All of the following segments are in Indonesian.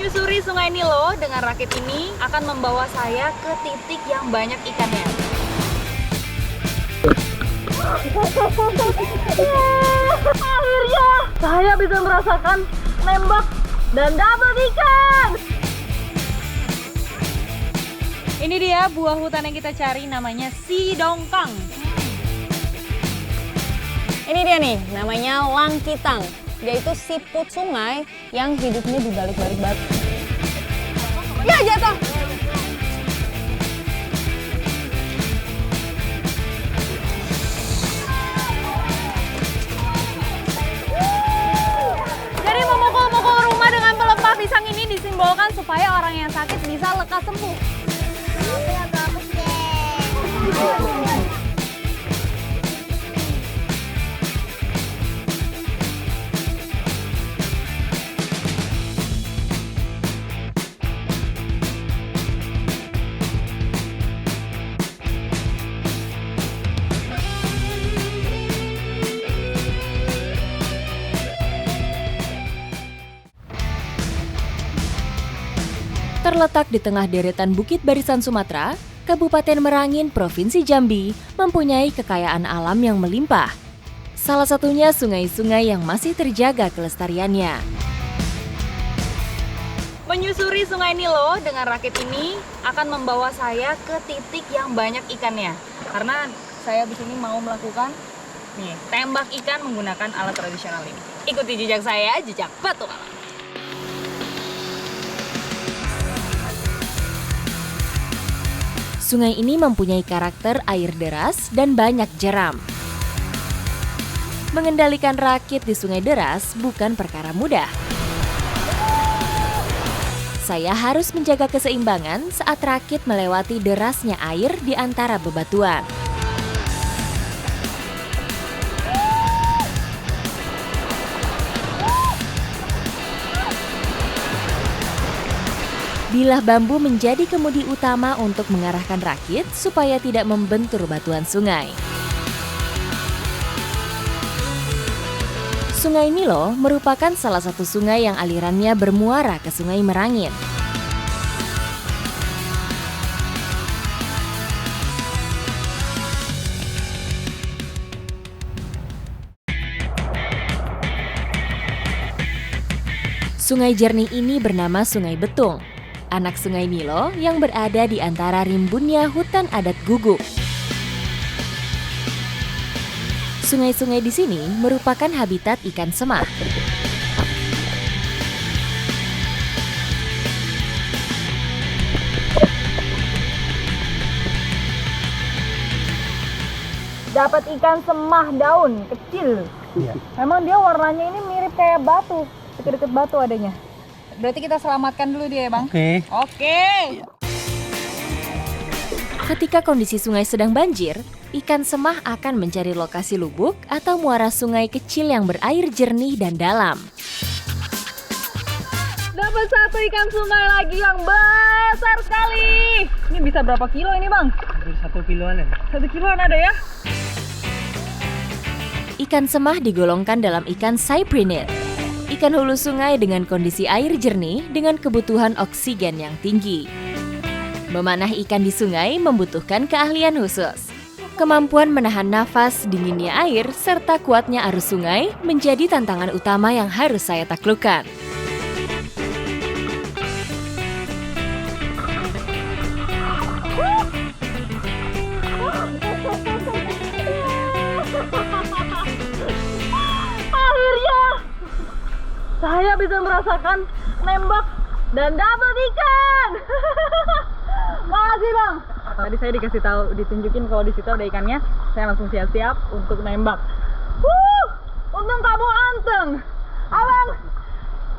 Menyusuri Sungai Nilo dengan rakit ini akan membawa saya ke titik yang banyak ikannya. Akhirnya saya bisa merasakan nembak dan dapat ikan. Ini dia buah hutan yang kita cari, namanya sidongkang. Ini dia nih, namanya langkitang. Dia itu siput sungai yang hidupnya di balik-balik batu. Ya, jatuh. Jadi memukul-mukul rumah dengan pelepah pisang ini disimbolkan supaya orang yang sakit bisa lekas sembuh. Terletak di tengah deretan Bukit Barisan Sumatera, Kabupaten Merangin, Provinsi Jambi, mempunyai kekayaan alam yang melimpah. Salah satunya sungai-sungai yang masih terjaga kelestariannya. Menyusuri Sungai Nilo dengan rakit ini akan membawa saya ke titik yang banyak ikannya. Karena saya di sini mau melakukan tembak ikan menggunakan alat tradisional ini. Ikuti jejak saya, jejak petualang. Sungai ini mempunyai karakter air deras dan banyak jeram. Mengendalikan rakit di sungai deras bukan perkara mudah. Saya harus menjaga keseimbangan saat rakit melewati derasnya air di antara bebatuan. Bilah bambu menjadi kemudi utama untuk mengarahkan rakit supaya tidak membentur batuan sungai. Sungai Nilo merupakan salah satu sungai yang alirannya bermuara ke Sungai Merangin. Sungai jernih ini bernama Sungai Betung, anak Sungai Nilo yang berada di antara rimbunnya hutan adat guguk. Sungai-sungai di sini merupakan habitat ikan semah. Dapat ikan semah daun kecil. Memang dia warnanya ini mirip kayak batu, deket-deket batu adanya. Berarti kita selamatkan dulu dia ya, Bang? Oke. Ketika kondisi sungai sedang banjir, ikan semah akan mencari lokasi lubuk atau muara sungai kecil yang berair jernih dan dalam. Dapat satu ikan sungai lagi yang besar sekali. Ini bisa berapa kilo ini, Bang? 1 kiloan ya. 1 kiloan ada ya? Ikan semah digolongkan dalam ikan cyprinid. Ikan hulu sungai dengan kondisi air jernih dengan kebutuhan oksigen yang tinggi. Memanah ikan di sungai membutuhkan keahlian khusus. Kemampuan menahan nafas, dinginnya air, serta kuatnya arus sungai menjadi tantangan utama yang harus saya taklukkan. Akhirnya saya bisa merasakan nembak dan dapat ikan. Makasih, Bang. Tadi saya dikasih tahu, ditunjukin kalau di situ ada ikannya. Saya langsung siap-siap untuk nembak. Untung kamu anteng. Abang,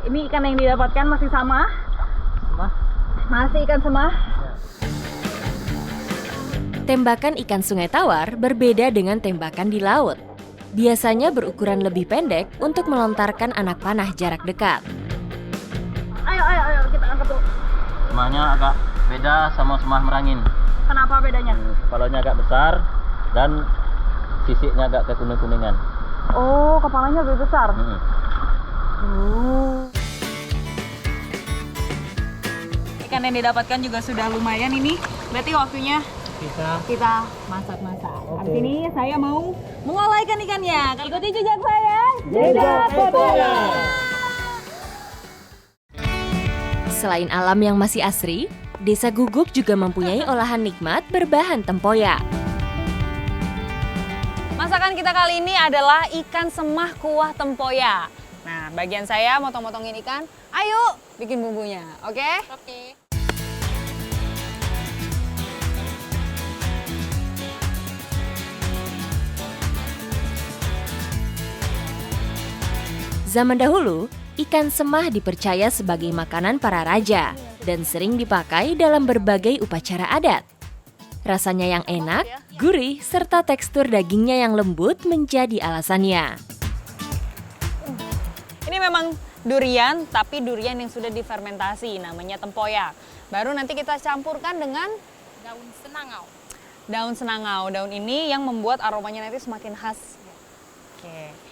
ini ikan yang didapatkan masih sama? Masih ikan semah. Tembakan ikan sungai tawar berbeda dengan tembakan di laut. Biasanya berukuran lebih pendek untuk melontarkan anak panah jarak dekat. Ayo, kita angkat dulu. Semahnya agak beda sama semah Merangin. Kenapa bedanya? Kepalanya agak besar dan sisiknya agak kekuning-kuningan. Oh, kepalanya lebih besar. ikan yang didapatkan juga sudah lumayan ini. Berarti waktunya kita masak-masak. Habis ini saya mau mengolah ikan-ikannya. Ikuti jejak saya. Jejak petualang. Selain alam yang masih asri, Desa Guguk juga mempunyai olahan nikmat berbahan tempoyak. Masakan kita kali ini adalah ikan semah kuah tempoyak. Nah, bagian saya motong-motongin ikan. Ayo bikin bumbunya, oke? Oke. Zaman dahulu, ikan semah dipercaya sebagai makanan para raja dan sering dipakai dalam berbagai upacara adat. Rasanya yang enak, gurih, serta tekstur dagingnya yang lembut menjadi alasannya. Ini memang durian, tapi durian yang sudah difermentasi, namanya tempoyak. Baru nanti kita campurkan dengan daun senangau. Daun senangau, daun ini yang membuat aromanya nanti semakin khas. Oke.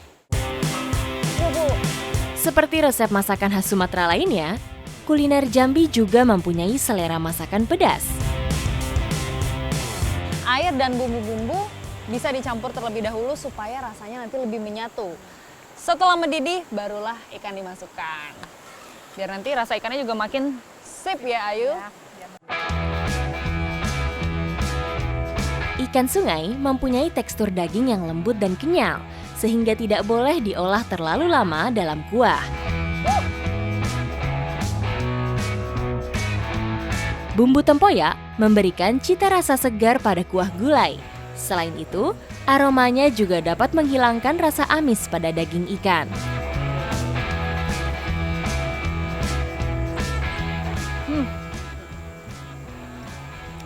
Seperti resep masakan khas Sumatera lainnya, kuliner Jambi juga mempunyai selera masakan pedas. Air dan bumbu-bumbu bisa dicampur terlebih dahulu supaya rasanya nanti lebih menyatu. Setelah mendidih, barulah ikan dimasukkan. Biar nanti rasa ikannya juga makin sip ya, Ayu. Ikan sungai mempunyai tekstur daging yang lembut dan kenyal, sehingga tidak boleh diolah terlalu lama dalam kuah. Bumbu tempoyak memberikan cita rasa segar pada kuah gulai. Selain itu, aromanya juga dapat menghilangkan rasa amis pada daging ikan.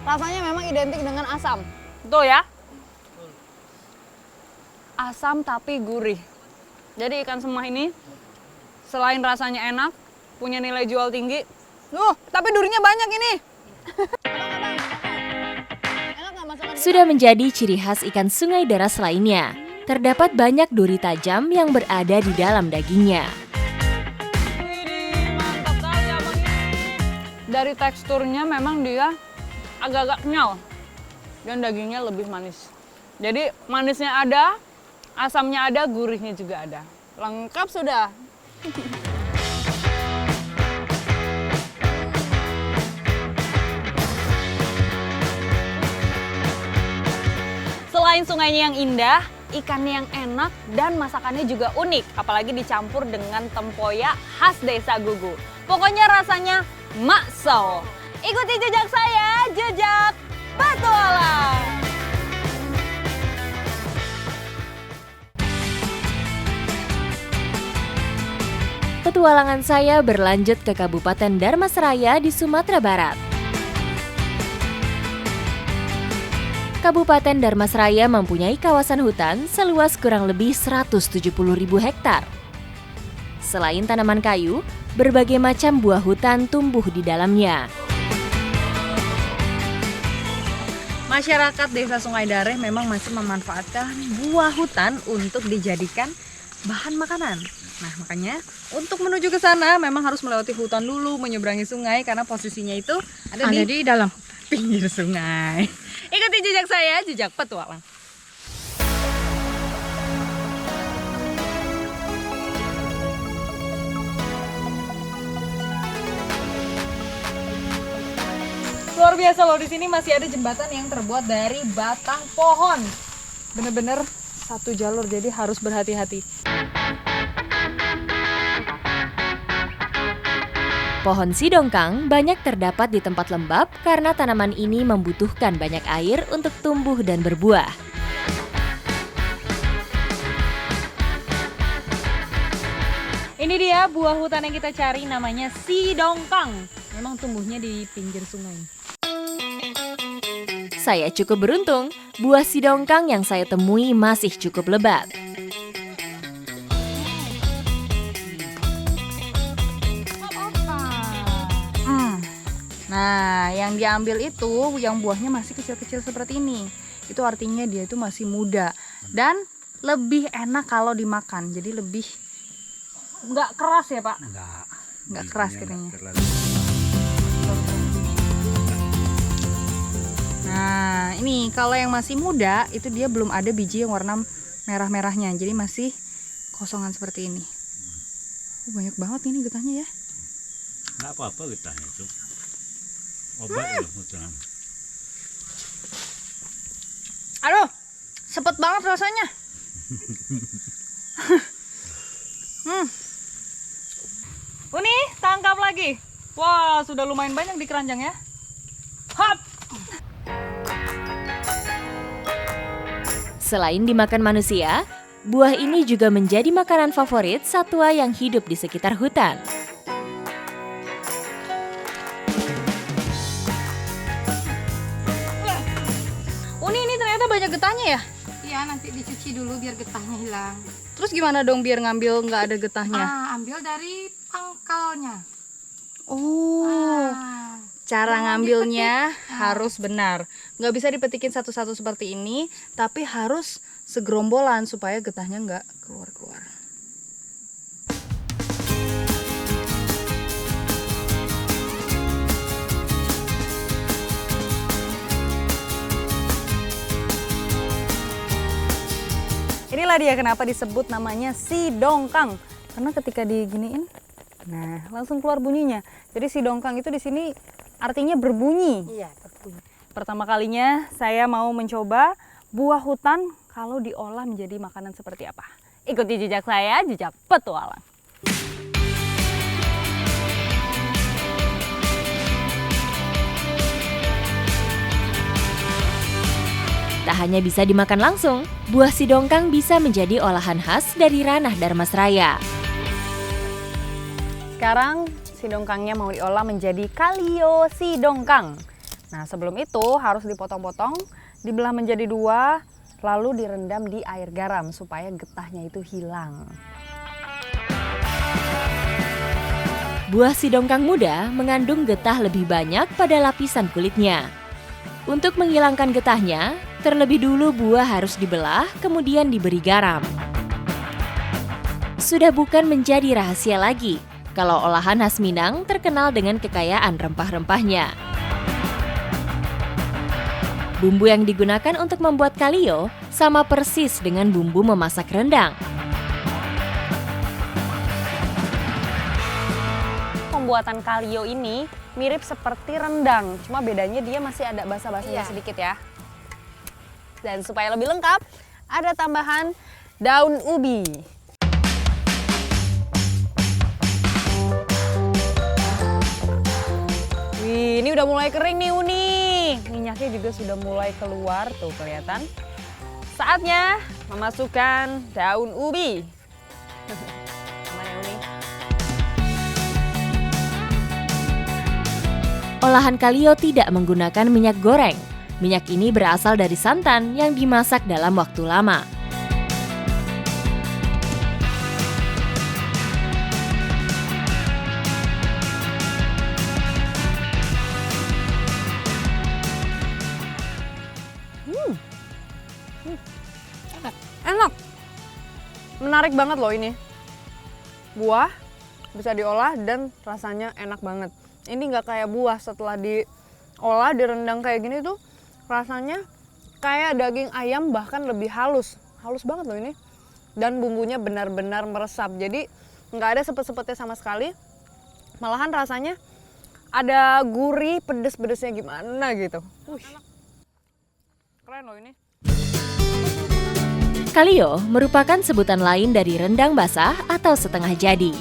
Rasanya memang identik dengan asam. Betul ya? Asam tapi gurih. Jadi ikan semah ini selain rasanya enak, punya nilai jual tinggi. Tapi durinya banyak ini. Sudah menjadi ciri khas ikan sungai deras lainnya. Terdapat banyak duri tajam yang berada di dalam dagingnya. Widih, mantap kali abang ini. Dari teksturnya memang dia agak-agak kenyal. Dan dagingnya lebih manis. Jadi manisnya ada, asamnya ada, gurihnya juga ada. Lengkap sudah. Selain sungainya yang indah, ikannya yang enak, dan masakannya juga unik. Apalagi dicampur dengan tempoyak khas Desa Guguk. Pokoknya rasanya maksau. Ikuti jejak saya, jejak petualang. Petualangan saya berlanjut ke Kabupaten Dharmasraya di Sumatera Barat. Kabupaten Dharmasraya mempunyai kawasan hutan seluas kurang lebih 170.000 hektar. Selain tanaman kayu, berbagai macam buah hutan tumbuh di dalamnya. Masyarakat Desa Sungai Dareh memang masih memanfaatkan buah hutan untuk dijadikan bahan makanan. Nah, makanya untuk menuju ke sana memang harus melewati hutan dulu, menyeberangi sungai karena posisinya itu ada di dalam pinggir sungai. Ikuti jejak saya, jejak petualang. Luar biasa loh, di sini masih ada jembatan yang terbuat dari batang pohon. Bener-bener satu jalur, jadi harus berhati-hati. Pohon sidongkang banyak terdapat di tempat lembab karena tanaman ini membutuhkan banyak air untuk tumbuh dan berbuah. Ini dia buah hutan yang kita cari, namanya sidongkang. Memang tumbuhnya di pinggir sungai. Saya cukup beruntung, buah sidongkang yang saya temui masih cukup lebat. Nah, yang diambil itu yang buahnya masih kecil-kecil seperti ini. Itu artinya dia itu masih muda dan lebih enak kalau dimakan. Jadi lebih nggak keras ya, Pak? Nggak keras katanya. Nah, ini kalau yang masih muda itu dia belum ada biji yang warna merah-merahnya. Jadi masih kosongan seperti ini. Banyak banget ini getahnya ya. Nggak apa-apa getahnya itu. Obat ya macam. Aduh, sepet banget rasanya. Uni, tangkap lagi. Wah, sudah lumayan banyak di keranjang ya. Hap! Selain dimakan manusia, buah ini juga menjadi makanan favorit satwa yang hidup di sekitar hutan. Uni, ini ternyata banyak getahnya ya? Iya, nanti dicuci dulu biar getahnya hilang. Terus gimana dong biar ngambil nggak ada getahnya? Ambil dari pangkalnya. Oh, cara Jangan ngambilnya dipetik. harus benar. Nggak bisa dipetikin satu-satu seperti ini, tapi harus segerombolan supaya getahnya nggak keluar-keluar. Inilah dia kenapa disebut namanya si dongkang. Karena ketika diginiin, nah langsung keluar bunyinya. Jadi si dongkang itu di sini artinya berbunyi. Iya, berbunyi. Pertama kalinya saya mau mencoba buah hutan kalau diolah menjadi makanan seperti apa. Ikuti jejak saya, jejak petualang. Tak hanya bisa dimakan langsung, buah sidongkang bisa menjadi olahan khas dari ranah Dharmasraya. Sekarang si dongkangnya mau diolah menjadi kalio si dongkang. Nah sebelum itu harus dipotong-potong, dibelah menjadi dua, lalu direndam di air garam supaya getahnya itu hilang. Buah sidongkang muda mengandung getah lebih banyak pada lapisan kulitnya. Untuk menghilangkan getahnya, terlebih dulu buah harus dibelah, kemudian diberi garam. Sudah bukan menjadi rahasia lagi kalau olahan khas Minang terkenal dengan kekayaan rempah-rempahnya. Bumbu yang digunakan untuk membuat kalio sama persis dengan bumbu memasak rendang. Pembuatan kalio ini mirip seperti rendang, cuma bedanya dia masih ada basa-basanya Iya. sedikit ya. Dan supaya lebih lengkap, ada tambahan daun ubi. Wih, ini udah mulai kering nih Uni. Minyaknya juga sudah mulai keluar, tuh kelihatan. Saatnya memasukkan daun ubi. Aman ya Uni? Olahan kalio tidak menggunakan minyak goreng. Minyak ini berasal dari santan yang dimasak dalam waktu lama. Enak. Menarik banget loh ini. Buah bisa diolah dan rasanya enak banget. Ini nggak kayak buah setelah diolah, direndang kayak gini tuh rasanya kayak daging ayam bahkan lebih halus. Halus banget loh ini. Dan bumbunya benar-benar meresap. Jadi nggak ada sepet-sepetnya sama sekali. Malahan rasanya ada gurih, pedes-pedesnya gimana gitu. Keren loh ini. Kalio merupakan sebutan lain dari rendang basah atau setengah jadi.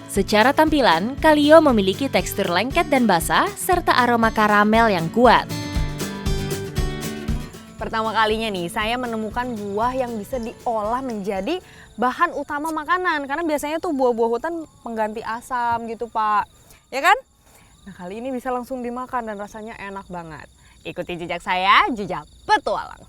Secara tampilan, kalio memiliki tekstur lengket dan basah serta aroma karamel yang kuat. Pertama kalinya nih, saya menemukan buah yang bisa diolah menjadi bahan utama makanan. Karena biasanya tuh buah-buah hutan pengganti asam gitu, Pak. Ya kan? Nah, kali ini bisa langsung dimakan dan rasanya enak banget. Ikuti jejak saya, jejak petualang.